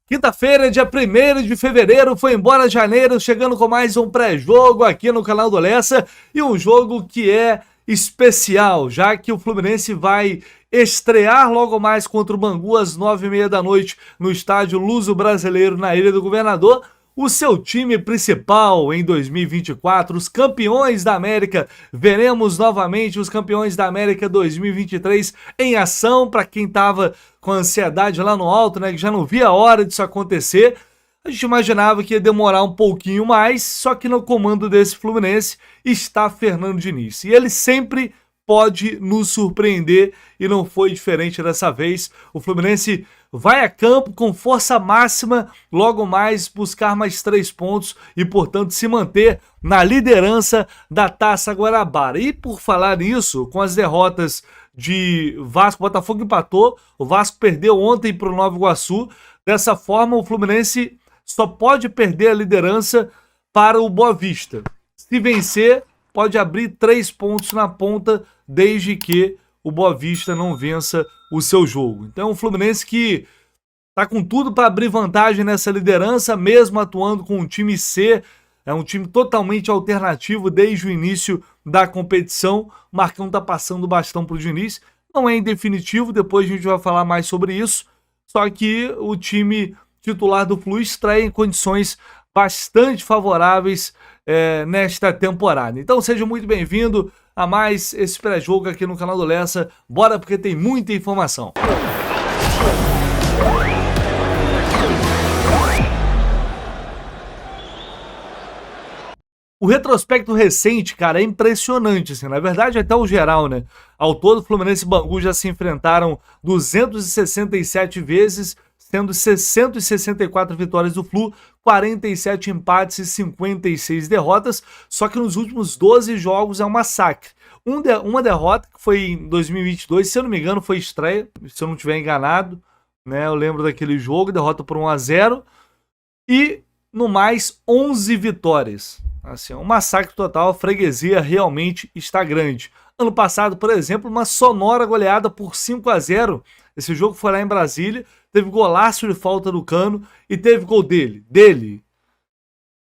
Quinta-feira, dia 1º de fevereiro, foi embora janeiro, chegando com mais um pré-jogo aqui no canal do Lessa, e um jogo que é especial, já que o Fluminense vai estrear logo mais contra o Bangu às 9h30 da noite no estádio Luso-Brasileiro na Ilha do Governador. O seu time principal em 2024, os campeões da América. Veremos novamente os campeões da América 2023 em ação. Para quem estava com ansiedade lá no alto, né, que já não via a hora disso acontecer, a gente imaginava que ia demorar um pouquinho mais, só que no comando desse Fluminense está Fernando Diniz. E ele sempre pode nos surpreender e não foi diferente dessa vez. O Fluminense vai a campo com força máxima, logo mais buscar mais 3 pontos e, portanto, se manter na liderança da Taça Guanabara. E por falar nisso, com as derrotas de Vasco, Botafogo empatou, o Vasco perdeu ontem para o Nova Iguaçu. Dessa forma, o Fluminense só pode perder a liderança para o Boa Vista. Se vencer, pode abrir 3 pontos na ponta, desde que o Boa Vista não vença o seu jogo. Então, o Fluminense que está com tudo para abrir vantagem nessa liderança, mesmo atuando com um time C, é um time totalmente alternativo desde o início da competição. O Marcão está passando o bastão para o Diniz. Não é em definitivo, depois a gente vai falar mais sobre isso. Só que o time titular do Flu estreia em condições bastante favoráveis nesta temporada. Então seja muito bem-vindo a mais esse pré-jogo aqui no canal do Lessa. Bora, porque tem muita informação. O retrospecto recente, cara, é impressionante, assim, na verdade até o geral, né? Ao todo, Fluminense e Bangu já se enfrentaram 267 vezes, sendo 664 vitórias do Flu, 47 empates e 56 derrotas, só que nos últimos 12 jogos é um massacre. Uma derrota, que foi em 2022, se eu não me engano, foi estreia, se eu não estiver enganado, né? Eu lembro daquele jogo, derrota por 1-0, e no mais 11 vitórias. Assim, um massacre total, a freguesia realmente está grande. Ano passado, por exemplo, uma sonora goleada por 5-0. Esse jogo foi lá em Brasília, teve golaço de falta do Cano e teve gol dele.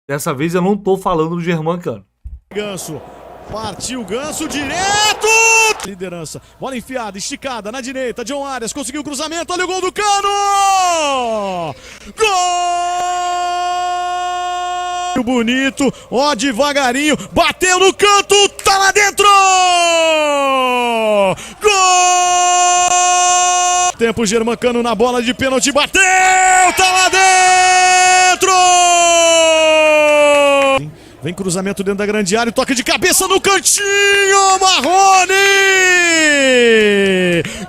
Dessa vez eu não tô falando do Germán Cano. Ganso, partiu Ganso direto! Liderança, bola enfiada, esticada na direita, John Arias conseguiu o cruzamento, olha o gol do Cano! Gol! Bonito, ó, devagarinho, bateu no canto, tá lá dentro! Gol! Tempo, Germán Cano na bola de pênalti, bateu, tá lá dentro! Vem cruzamento dentro da grande área, toque de cabeça no cantinho, Marrone!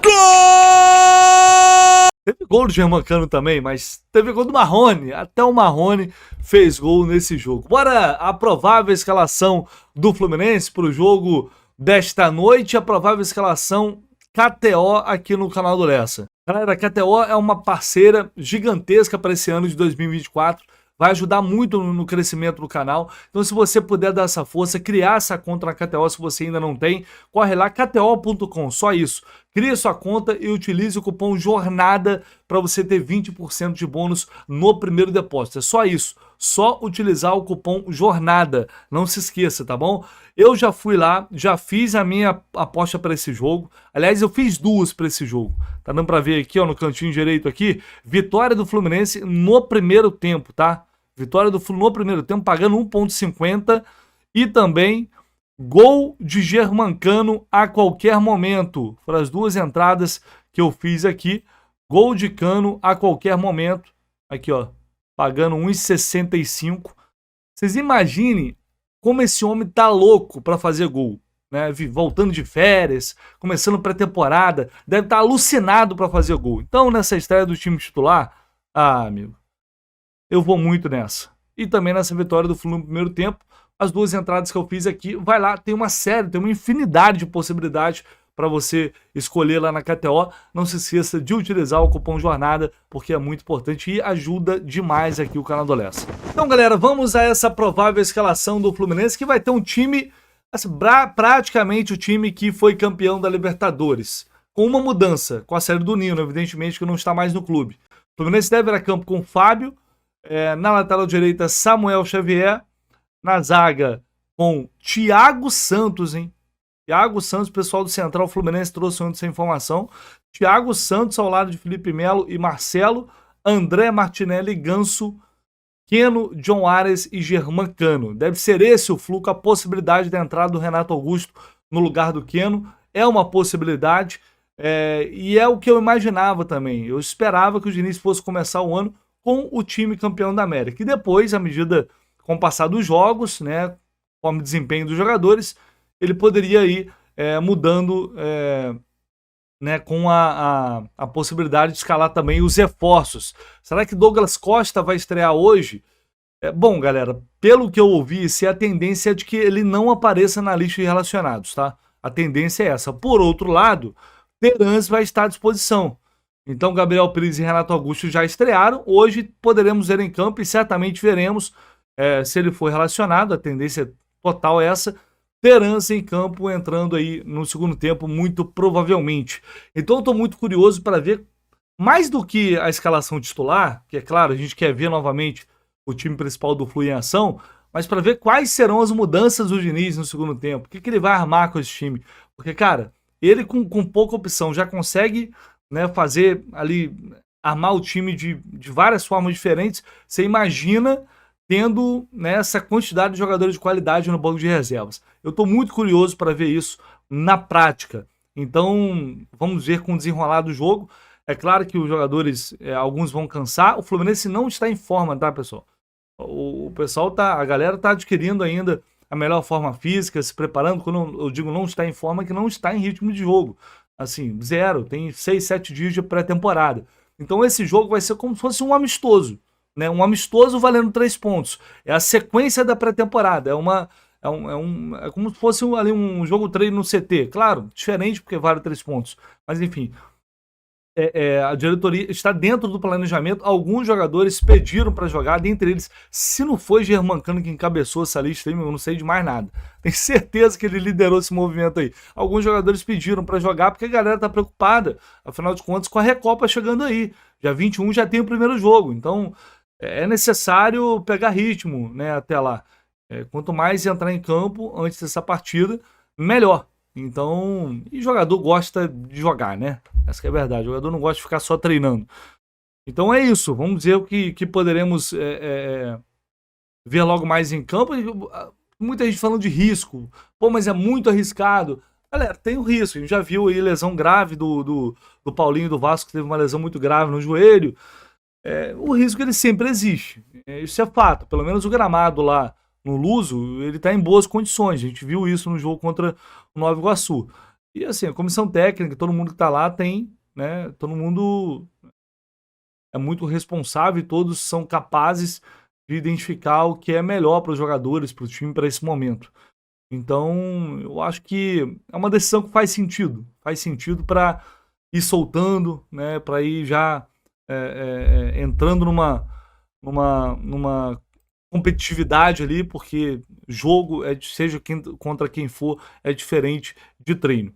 Gol! Teve gol do Germán Cano também, mas teve gol do Marrone. Até o Marrone fez gol nesse jogo. Bora a provável escalação do Fluminense para o jogo desta noite. A provável escalação KTO aqui no canal do Lessa. Galera, a KTO é uma parceira gigantesca para esse ano de 2024. Vai ajudar muito no crescimento do canal. Então, se você puder dar essa força, criar essa conta na KTO, se você ainda não tem, corre lá, kto.com, só isso. Crie sua conta e utilize o cupom JORNADA para você ter 20% de bônus no primeiro depósito. É só isso. Só utilizar o cupom JORNADA. Não se esqueça, tá bom? Eu já fui lá, já fiz a minha aposta para esse jogo. Aliás, eu fiz 2 para esse jogo. Tá dando para ver aqui, ó, no cantinho direito aqui. Vitória do Fluminense no primeiro tempo, tá? Vitória do Flu no primeiro tempo, pagando 1,50. E também gol de Germán Cano a qualquer momento. Foram as 2 entradas que eu fiz aqui. Gol de Cano a qualquer momento. Aqui, ó, pagando 1,65. Vocês imaginem como esse homem tá louco para fazer gol, né? Voltando de férias, começando pré-temporada, deve estar alucinado para fazer gol. Então, nessa estreia do time titular, amigo, eu vou muito nessa. E também nessa vitória do Flu no primeiro tempo, as 2 entradas que eu fiz aqui, vai lá, tem uma série, tem uma infinidade de possibilidades para você escolher lá na KTO. Não se esqueça de utilizar o cupom JORNADA, porque é muito importante e ajuda demais aqui o canal do Lessa. Então, galera, vamos a essa provável escalação do Fluminense, que vai ter um time, assim, praticamente o time que foi campeão da Libertadores, com uma mudança, com a saída do Nino, evidentemente, que não está mais no clube. Fluminense deve ir a campo com Fábio, na lateral direita Samuel Xavier, na zaga com Thiago Santos, hein? Thiago Santos, pessoal do Central Fluminense trouxe ontem essa informação. Thiago Santos ao lado de Felipe Melo e Marcelo, André Martinelli, Ganso, Keno, John Ares e Germancano. Deve ser esse o fluxo, a possibilidade da entrada do Renato Augusto no lugar do Keno. É uma possibilidade e é o que eu imaginava também. Eu esperava que o Diniz fosse começar o ano com o time campeão da América. E depois, à medida com o passar dos jogos, né, conforme o desempenho dos jogadores, ele poderia ir mudando, né, com a possibilidade de escalar também os reforços. Será que Douglas Costa vai estrear hoje? Bom, galera, pelo que eu ouvi, a tendência é de que ele não apareça na lista de relacionados, tá? A tendência é essa. Por outro lado, Terans vai estar à disposição. Então, Gabriel Pires e Renato Augusto já estrearam. Hoje poderemos ver em campo e certamente veremos se ele for relacionado. A tendência total é essa. Terans em campo entrando aí no segundo tempo, muito provavelmente. Então eu estou muito curioso para ver, mais do que a escalação titular, que é claro, a gente quer ver novamente o time principal do Flu em ação, mas para ver quais serão as mudanças do Diniz no segundo tempo, o que ele vai armar com esse time. Porque, cara, ele com pouca opção já consegue, né, fazer ali, armar o time de várias formas diferentes. Você imagina tendo, né, essa quantidade de jogadores de qualidade no banco de reservas. Eu estou muito curioso para ver isso na prática. Então, vamos ver com o desenrolar do jogo. É claro que os jogadores, alguns vão cansar. O Fluminense não está em forma, tá, pessoal? O pessoal a galera está adquirindo ainda a melhor forma física, se preparando. Quando eu digo não está em forma, é que não está em ritmo de jogo. Assim, zero. Tem 6, 7 dias de pré-temporada. Então, esse jogo vai ser como se fosse um amistoso. Né, um amistoso valendo 3 pontos. É a sequência da pré-temporada. É como se fosse ali um jogo treino no CT. Claro, diferente porque vale 3 pontos. Mas enfim, a diretoria está dentro do planejamento. Alguns jogadores pediram para jogar, dentre eles, se não foi Germancano que encabeçou essa lista aí, eu não sei de mais nada. Tenho certeza que ele liderou esse movimento aí. Alguns jogadores pediram para jogar porque a galera está preocupada, afinal de contas, com a Recopa chegando aí. Dia 21 já tem o primeiro jogo, então é necessário pegar ritmo, né, até lá. Quanto mais entrar em campo antes dessa partida, melhor. Então, e jogador gosta de jogar, né? Essa que é a verdade. O jogador não gosta de ficar só treinando. Então é isso. Vamos ver o que poderemos ver logo mais em campo. Muita gente falando de risco. Pô, mas é muito arriscado. Galera, tem o risco. A gente já viu aí lesão grave do Paulinho do Vasco, que teve uma lesão muito grave no joelho. O risco ele sempre existe. Isso é fato. Pelo menos o gramado lá no Luso, ele está em boas condições. A gente viu isso no jogo contra o Nova Iguaçu. E assim, a comissão técnica, todo mundo que está lá tem, né? Todo mundo é muito responsável e todos são capazes de identificar o que é melhor para os jogadores, para o time, para esse momento. Então, eu acho que é uma decisão que faz sentido. Faz sentido para ir soltando, né? Para ir já entrando numa competitividade ali, porque jogo, seja contra quem for, é diferente de treino.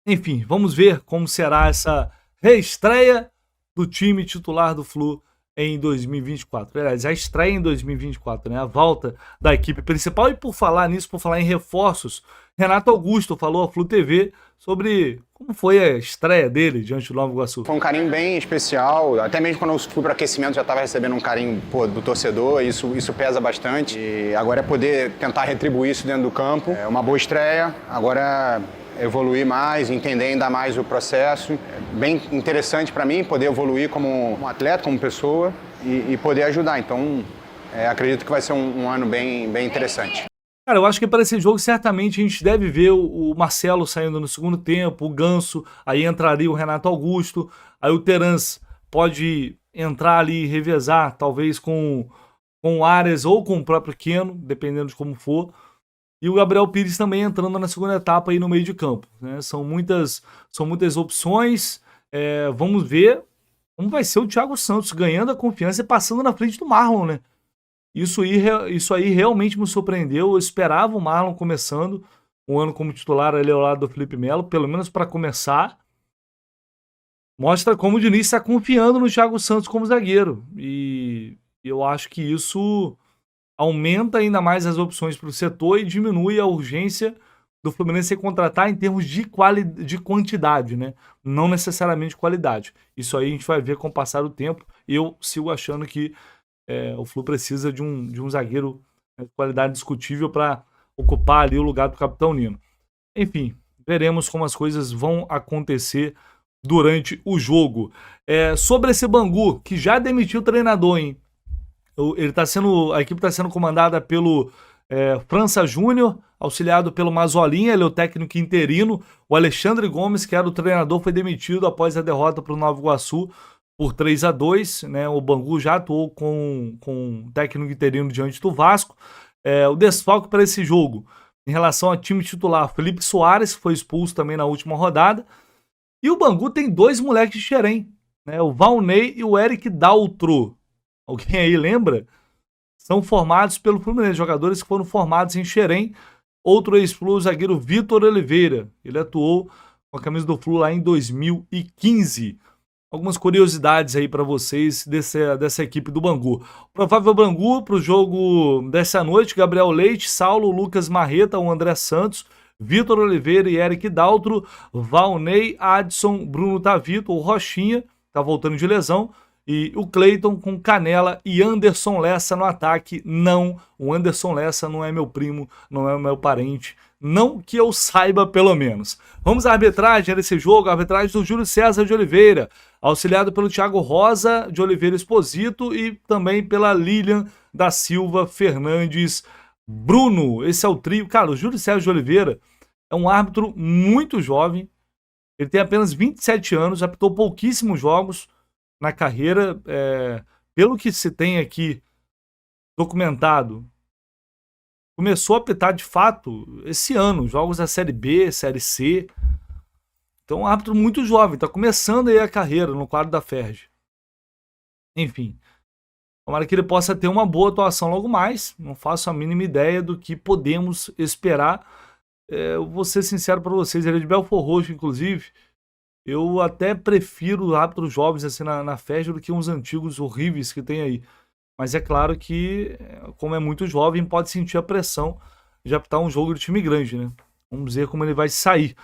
Enfim, vamos ver como será essa reestreia do time titular do Flu em 2024. Aliás, a estreia em 2024, né? A volta da equipe principal. E por falar nisso, por falar em reforços, Renato Augusto falou à Flu TV sobre como foi a estreia dele diante do Nova Iguaçu. Foi um carinho bem especial, até mesmo quando eu fui para o aquecimento já estava recebendo um carinho do torcedor, isso pesa bastante. E agora é poder tentar retribuir isso dentro do campo. É uma boa estreia, agora evoluir mais, entender ainda mais o processo. É bem interessante para mim poder evoluir como um atleta, como pessoa e poder ajudar. Então, acredito que vai ser um ano bem interessante. Cara, eu acho que para esse jogo certamente a gente deve ver o Marcelo saindo no segundo tempo, o Ganso, aí entraria o Renato Augusto, aí o Terans pode entrar ali e revezar, talvez com o Ares ou com o próprio Keno, dependendo de como for. E o Gabriel Pires também entrando na segunda etapa aí no meio de campo, né? São muitas opções. Vamos ver como vai ser o Thiago Santos ganhando a confiança e passando na frente do Marlon, né? Isso aí realmente me surpreendeu. Eu esperava o Marlon começando um ano como titular ali ao lado do Felipe Melo, pelo menos para começar. mostra como o Diniz está confiando no Thiago Santos como zagueiro. E eu acho que isso aumenta ainda mais as opções para o setor e diminui a urgência do Fluminense contratar em termos de quantidade, né? Não necessariamente qualidade. Isso aí a gente vai ver com o passar do tempo. Eu sigo achando que o Flu precisa de um zagueiro de qualidade discutível para ocupar ali o lugar do Capitão Nino. Enfim, veremos como as coisas vão acontecer durante o jogo. Sobre esse Bangu, que já demitiu o treinador, hein? A equipe está sendo comandada pelo França Júnior, auxiliado pelo Mazolinha, ele é o técnico interino. O Alexandre Gomes, que era o treinador, foi demitido após a derrota para o Nova Iguaçu por 3-2. Né? O Bangu já atuou com um técnico interino diante do Vasco. O desfalque para esse jogo, em relação ao time titular, Felipe Soares, que foi expulso também na última rodada. E o Bangu tem 2 moleques de Xerém, né? O Valnei e o Eric Daltro. Alguém aí lembra? São formados pelo Fluminense, jogadores que foram formados em Xerém. Outro ex-Flu, o zagueiro Vitor Oliveira. Ele atuou com a camisa do Flu lá em 2015. Algumas curiosidades aí para vocês dessa equipe do Bangu. Provável Bangu para o jogo dessa noite: Gabriel Leite, Saulo, Lucas Marreta, o André Santos, Vitor Oliveira e Eric Daltro, Valnei, Adson, Bruno Tavito, o Rochinha, tá voltando de lesão, e o Cleiton com Canela e Anderson Lessa no ataque. Não, o Anderson Lessa não é meu primo, não é meu parente, não que eu saiba pelo menos. Vamos à arbitragem desse jogo, a arbitragem do Júlio César de Oliveira, auxiliado pelo Thiago Rosa de Oliveira Exposito e também pela Lilian da Silva Fernandes Bruno. Esse é o trio. Cara, o Júlio César de Oliveira é um árbitro muito jovem, ele tem apenas 27 anos, apitou pouquíssimos jogos na carreira. Pelo que se tem aqui documentado, começou a apitar de fato esse ano, jogos da Série B, Série C. Então, um árbitro muito jovem, está começando aí a carreira no quadro da FERJ. Enfim, tomara que ele possa ter uma boa atuação logo mais. Não faço a mínima ideia do que podemos esperar. Eu vou ser sincero para vocês, ele é de Belford Roxo, inclusive. Eu até prefiro árbitros jovens assim na FERJ do que uns antigos horríveis que tem aí. Mas é claro que, como é muito jovem, pode sentir a pressão de apitar um jogo de time grande, né? Vamos ver como ele vai sair.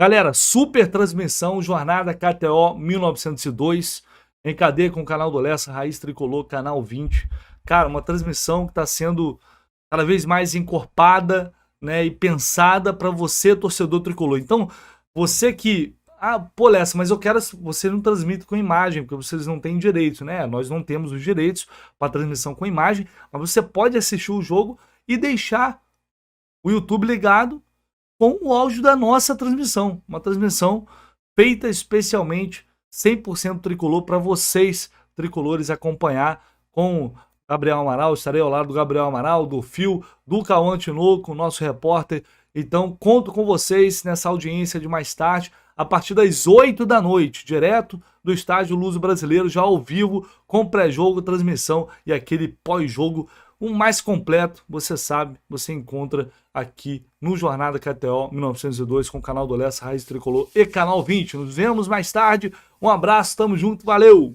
Galera, super transmissão, Jornada KTO 1902, em cadeia com o canal do Lessa, Raiz Tricolor, canal 20. Cara, uma transmissão que está sendo cada vez mais encorpada, né, e pensada para você, torcedor tricolor. Então, você que... pô, Lessa, mas eu quero... Você não transmite com imagem, porque vocês não têm direitos, né? Nós não temos os direitos para transmissão com imagem, mas você pode assistir o jogo e deixar o YouTube ligado com o áudio da nossa transmissão. Uma transmissão feita especialmente 100% tricolor para vocês, tricolores, acompanhar com Gabriel Amaral. Estarei ao lado do Gabriel Amaral, do Fio, do Cauã Tinoco, nosso repórter. Então, conto com vocês nessa audiência de mais tarde, a partir das 8 da noite, direto do Estádio Luso Brasileiro, já ao vivo, com pré-jogo, transmissão e aquele pós-jogo, o mais completo, você sabe, você encontra aqui no Jornada KTO 1902 com o canal do Lessa, Raiz Tricolor e canal 20. Nos vemos mais tarde, um abraço, tamo junto, valeu!